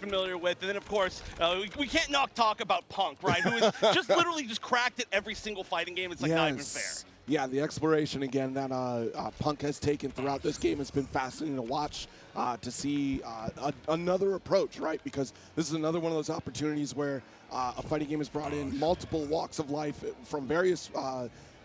familiar with. And then, of course, we can't not talk about Punk, right? Who is just literally just cracked at every single fighting game. It's like not even fair. Yeah, the exploration again that Punk has taken throughout this game has been fascinating to watch, to see another approach, right? Because this is another one of those opportunities where a fighting game has brought in multiple walks of life from various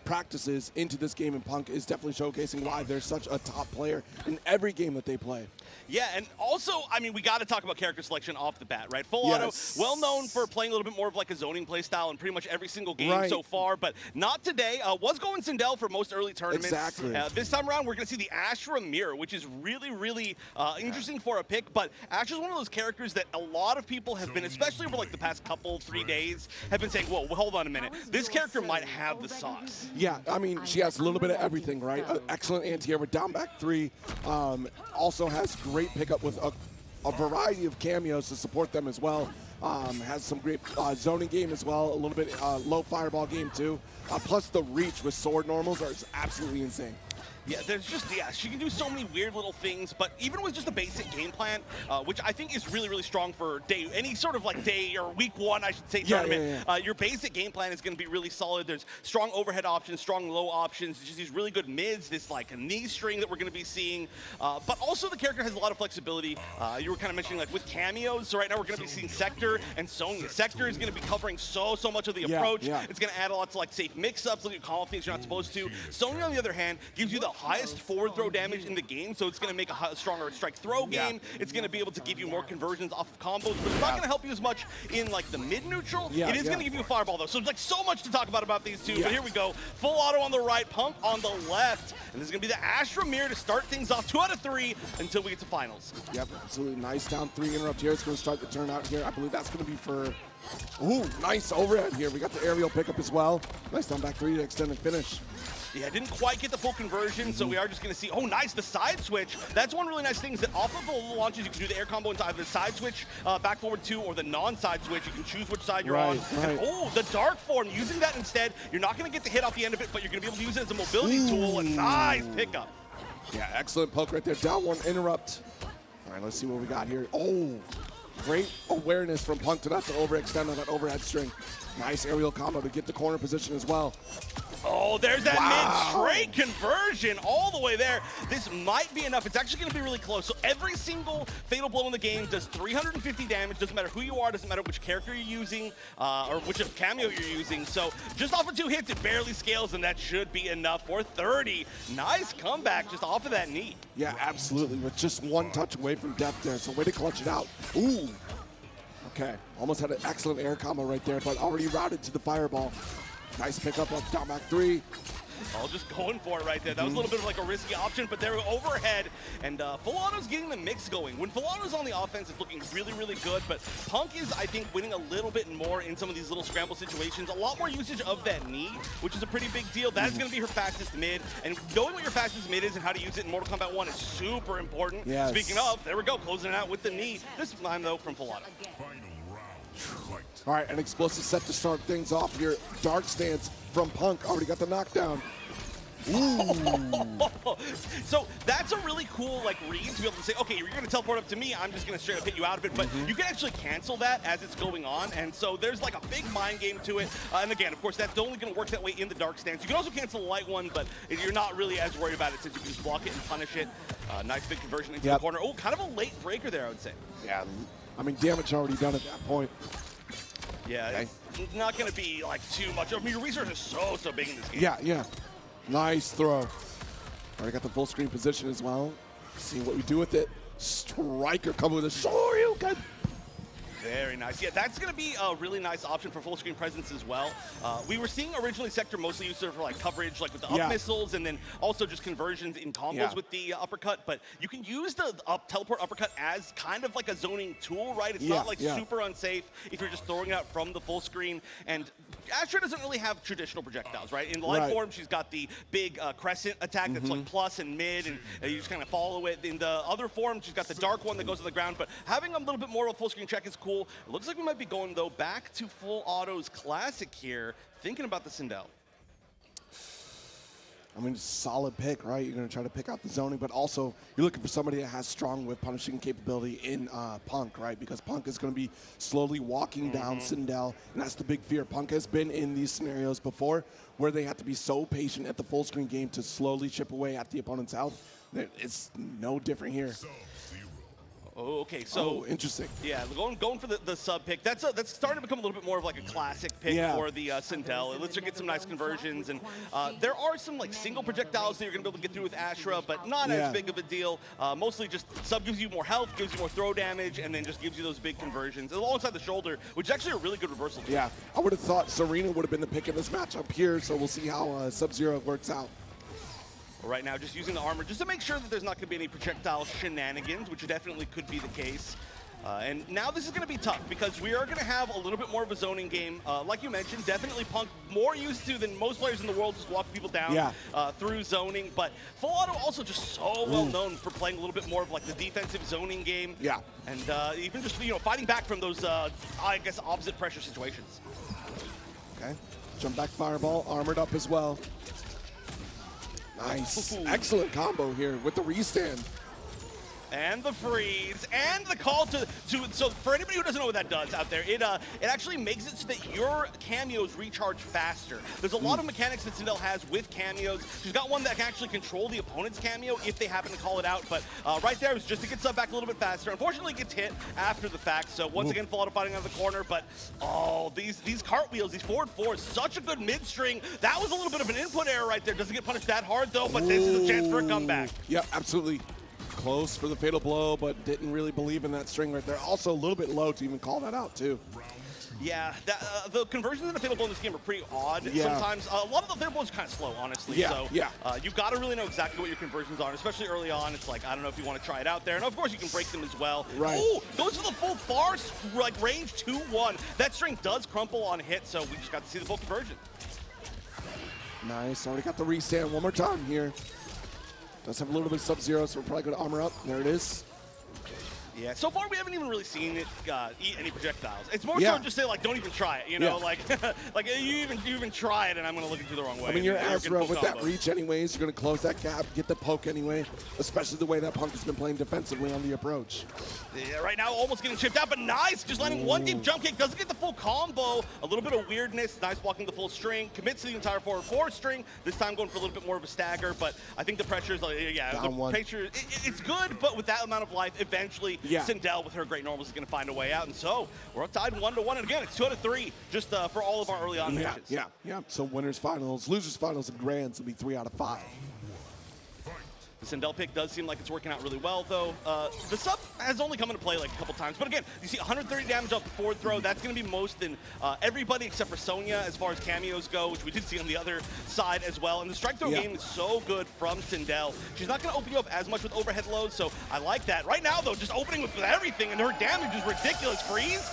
practices into this game, and Punk is definitely showcasing why they're such a top player in every game that they play. Yeah, and also, I mean, we got to talk about character selection off the bat, right? Full Auto, well known for playing a little bit more of like a zoning play style in pretty much every single game so far, but not today. Was going Sindel for most early tournaments. Exactly. This time around, we're going to see the Astra Mirror, which is really, really interesting for a pick, but Astra's one of those characters that a lot of people have been, especially over like the past couple, 3 days, have been saying, whoa, hold on a minute. This character might have the sauce. Yeah, I mean, she has a little bit of everything, right? Excellent anti-air with down back 3. Also has great pickup with a variety of cameos to support them as well. Has some great zoning game as well, a little bit low fireball game too. Plus the reach with sword normals are absolutely insane. Yeah, there's just, she can do so many weird little things, but even with just a basic game plan, which I think is really, really strong for any sort of like day or week 1, I should say, tournament, your basic game plan is going to be really solid. There's strong overhead options, strong low options, just these really good mids, this like a knee string that we're going to be seeing, but also the character has a lot of flexibility. You were kind of mentioning like with cameos, so right now we're going to be seeing Sector and Sonya. Sector is going to be covering so much of the approach. It's going to add a lot to like safe mix-ups, look at combo things you're not supposed to. Sonya, on the other hand, gives you the highest forward throw damage in the game, so it's going to make a stronger strike throw game. It's going to be able to give you more conversions off of combos, but it's not going to help you as much in like the mid-neutral. It is going to give you a fireball though, so there's like so much to talk about these two, but here we go. Full Auto on the right, Punk on the left, and this is going to be the Astra Mirror to start things off 2 out of 3 until we get to finals. Yep, absolutely nice down 3 interrupt here. It's going to start the turn out here. I believe that's going to be for, ooh, nice overhead here. We got the aerial pickup as well. Nice down back 3 to extend and finish. Yeah, didn't quite get the full conversion, so we are just going to see, oh, nice, the side switch. That's one really nice thing is that off of the launches, you can do the air combo into either the side switch, back forward 2, or the non-side switch. You can choose which side you're on. And, oh, the dark form, using that instead. You're not going to get the hit off the end of it, but you're going to be able to use it as a mobility tool. A nice pickup. Yeah, excellent poke right there. Down 1 interrupt. All right, let's see what we got here. Oh, great awareness from Punk to not to overextend on that overhead string. Nice aerial combo to get the corner position as well. Oh, there's that mid-straight conversion all the way there. This might be enough. It's actually going to be really close. So every single fatal blow in the game does 350 damage. Doesn't matter who you are. Doesn't matter which character you're using or which cameo you're using. So just off of 2 hits, it barely scales, and that should be enough for 30. Nice comeback just off of that knee. Yeah, absolutely. With just 1 touch away from death there. So way to clutch it out. Ooh. Okay, almost had an excellent air combo right there, but already routed to the fireball. Nice pickup of down back 3. Oh, just going for it right there. That was a little bit of like a risky option, but they're overhead, and Full Auto's getting the mix going. When Full Auto's on the offense, it's looking really, really good, but Punk is, I think, winning a little bit more in some of these little scramble situations. A lot more usage of that knee, which is a pretty big deal. That is going to be her fastest mid, and knowing what your fastest mid is and how to use it in Mortal Kombat 1 is super important. Speaking of, there we go, closing it out with the knee. This time, though, from Full Auto. All right, an explosive set to start things off here. Dark stance from Punk, already got the knockdown. Ooh. So that's a really cool like read to be able to say, okay, you're going to teleport up to me, I'm just going to straight up hit you out of it, but you can actually cancel that as it's going on, and so there's like a big mind game to it, and again, of course, that's only going to work that way in the dark stance. You can also cancel the light one, but you're not really as worried about it since you can just block it and punish it. Nice big conversion into the corner. Oh, kind of a late breaker there, I would say. Yeah, I mean, damage already done at that point. Yeah, it's not going to be like too much. I mean, your resource is so big in this game. Yeah. Nice throw. Already got the full screen position as well. See what we do with it. Striker coming with a Shoryuken. Very nice. Yeah, that's going to be a really nice option for full screen presence as well. We were seeing originally Sector mostly used for like coverage, like with the up missiles, and then also just conversions in combos with the uppercut. But you can use the teleport uppercut as kind of like a zoning tool, right? It's not like super unsafe if you're just throwing it out from the full screen. And Astra doesn't really have traditional projectiles, right? In light form, she's got the big crescent attack that's like plus and mid, and you just kind of follow it. In the other form, she's got the dark one that goes to the ground. But having a little bit more of a full screen check is cool. It looks like we might be going, though, back to Full Auto's classic here, thinking about the Sindel. I mean, it's a solid pick, right? You're going to try to pick out the zoning, but also you're looking for somebody that has strong whip punishing capability in Punk, right? Because Punk is going to be slowly walking down Sindel, and that's the big fear. Punk has been in these scenarios before where they have to be so patient at the full screen game to slowly chip away at the opponent's health. It's no different here. Oh, okay, so interesting. Yeah, going for the sub pick. That's starting to become a little bit more of like a classic pick for the Sindel. It lets her get some nice conversions, and there are some like single projectiles that you're gonna be able to get through with Ashra, but not as big of a deal. Mostly just sub gives you more health, gives you more throw damage, and then just gives you those big conversions alongside the shoulder, which is actually a really good reversal. Yeah, I would have thought Serena would have been the pick in this matchup here, so we'll see how Sub-Zero works out. Right now, just using the armor just to make sure that there's not going to be any projectile shenanigans, which definitely could be the case. And now this is going to be tough because we are going to have a little bit more of a zoning game. Like you mentioned, definitely Punk more used to than most players in the world just walking people down through zoning. But Full Auto also just so well known for playing a little bit more of like the defensive zoning game. Yeah. And even just, you know, fighting back from those, I guess, opposite pressure situations. Okay. Jump back fireball, armored up as well. Nice. Excellent combo here with the restand. And the freeze, and the call to so for anybody who doesn't know what that does out there, it actually makes it so that your cameos recharge faster. There's a lot of mechanics that Sindel has with cameos. She's got one that can actually control the opponent's cameo if they happen to call it out, but right there was just to get sub back a little bit faster. Unfortunately, it gets hit after the fact, so once again, Full Auto fighting out of the corner, but these cartwheels, these forward fours, such a good mid-string. That was a little bit of an input error right there. Doesn't get punished that hard, though, but this is a chance for a comeback. Yeah, absolutely. Close for the fatal blow, but didn't really believe in that string right there. Also a little bit low to even call that out, too. Yeah, the conversions in the fatal blow in this game are pretty odd. Sometimes a lot of the fatal blows are kind of slow, honestly. So you've got to really know exactly what your conversions are, especially early on. It's like, I don't know if you want to try it out there. And of course, you can break them as well. Right. Oh, goes for the full far like range 2-1. That string does crumple on hit, so we just got to see the full conversion. Nice. Already got the restand one more time here. Does have a little bit of Sub-Zero, so we're probably going to armor up. There it is. Yeah, so far we haven't even really seen it eat any projectiles. It's more so just say, like, don't even try it, you know? Like, like you even try it, and I'm going to look at you the wrong way. I mean, you're Azra with that reach anyways. You're going to close that gap, get the poke anyway, especially the way that Punk has been playing defensively on the approach. Yeah, right now almost getting chipped out, but nice. Just landing one deep jump kick. Doesn't get the full combo. A little bit of weirdness. Nice blocking the full string. Commits to the entire forward 4 string. This time going for a little bit more of a stagger, but I think the pressure is, it's good, but with that amount of life, eventually Sindel with her great normals is going to find a way out. And so we're tied 1-1. And again, it's 2 out of 3 just for all of our early on matches. Yeah. So winners finals, losers finals, and grands will be 3 out of 5. The Sindel pick does seem like it's working out really well, though. The sub has only come into play like a couple times. But again, you see 130 damage off the forward throw. That's going to be most than everybody except for Sonya as far as cameos go, which we did see on the other side as well. And the strike throw game is so good from Sindel. She's not going to open you up as much with overhead loads, so I like that. Right now, though, just opening with everything, and her damage is ridiculous. Freeze,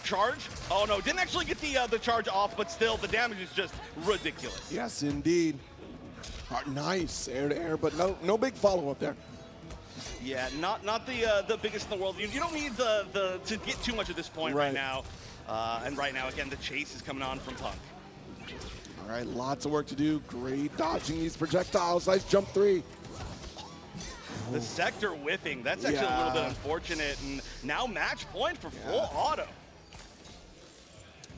charge. Oh, no, didn't actually get the charge off, but still, the damage is just ridiculous. Yes, indeed. Nice air to air, but no big follow up there. Yeah, not the biggest in the world. You don't need to get too much at this point right now. And right now, again, the chase is coming on from Punk. All right, lots of work to do. Great dodging these projectiles. Nice jump 3. The sector whiffing, that's actually a little bit unfortunate. And now match point for Full Auto.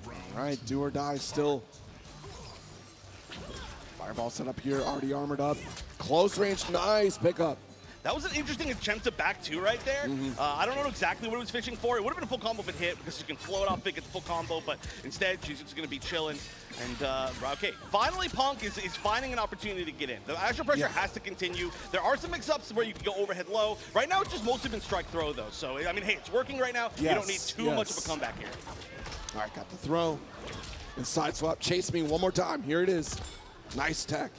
All right, do or die still. Fireball set up here, already armored up. Close range, nice pickup. That was an interesting attempt to back 2 right there. I don't know exactly what it was fishing for. It would have been a full combo if it hit because you can float off it, get the full combo, but instead she's just going to be chilling. And okay, finally Punk is finding an opportunity to get in. The actual pressure has to continue. There are some mix-ups where you can go overhead low. Right now it's just mostly been strike throw though. So, I mean, hey, it's working right now. You don't need too much of a comeback here. All right, got the throw. And side swap, chase me one more time. Here it is. Nice tech.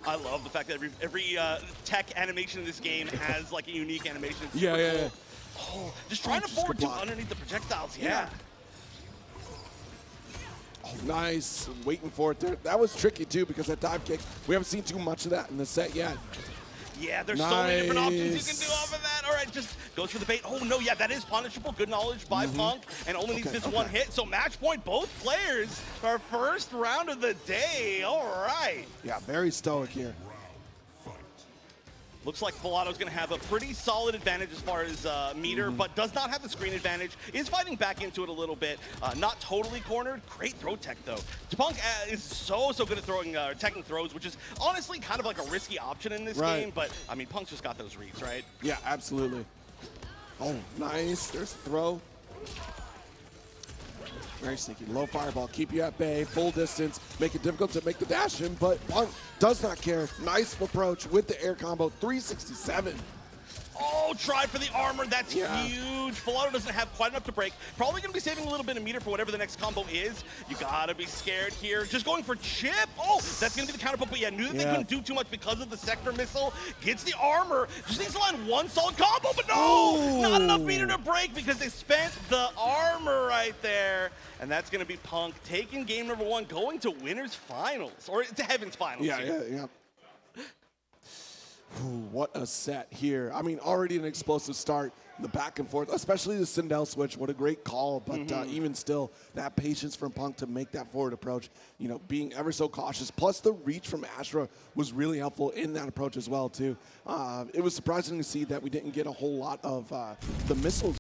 I love the fact that every tech animation in this game has like a unique animation. It's cool. Oh, just trying to forward 2 underneath the projectiles. Oh, nice. Waiting for it there. That was tricky too because that dive kick, we haven't seen too much of that in the set yet. Yeah, there's so many different options you can do off of that. All right, just goes for the bait. Oh, no, yeah, that is punishable. Good knowledge by Punk, and only needs this one hit. So match point, both players. Our first round of the day. All right. Yeah, very stoic here. Looks like Volato's going to have a pretty solid advantage as far as meter, but does not have the screen advantage. Is fighting back into it a little bit. Not totally cornered. Great throw tech, though. Punk is so good at throwing, teching throws, which is honestly kind of like a risky option in this game. But, I mean, Punk's just got those reads, right? Yeah, absolutely. Oh, nice. There's a throw. Very sneaky. Low fireball. Keep you at bay. Full distance. Make it difficult to make the dash in, but Punk does not care. Nice approach with the air combo. 367. Oh, try for the armor. That's huge. Volato doesn't have quite enough to break. Probably going to be saving a little bit of meter for whatever the next combo is. You got to be scared here. Just going for chip. Oh, that's going to be the counter poke, but yeah, knew that they couldn't do too much because of the sector missile. Gets the armor. Just needs to land one solid combo, but no! Not enough meter to break because they spent the armor right there. And that's going to be Punk taking game number 1, going to winners finals, or to heaven's finals. Yeah. Ooh, what a set here. I mean, already an explosive start, the back and forth, especially the Sindel switch. What a great call, but even still, that patience from Punk to make that forward approach, you know, being ever so cautious. Plus, the reach from Astra was really helpful in that approach as well, too. It was surprising to see that we didn't get a whole lot of the missiles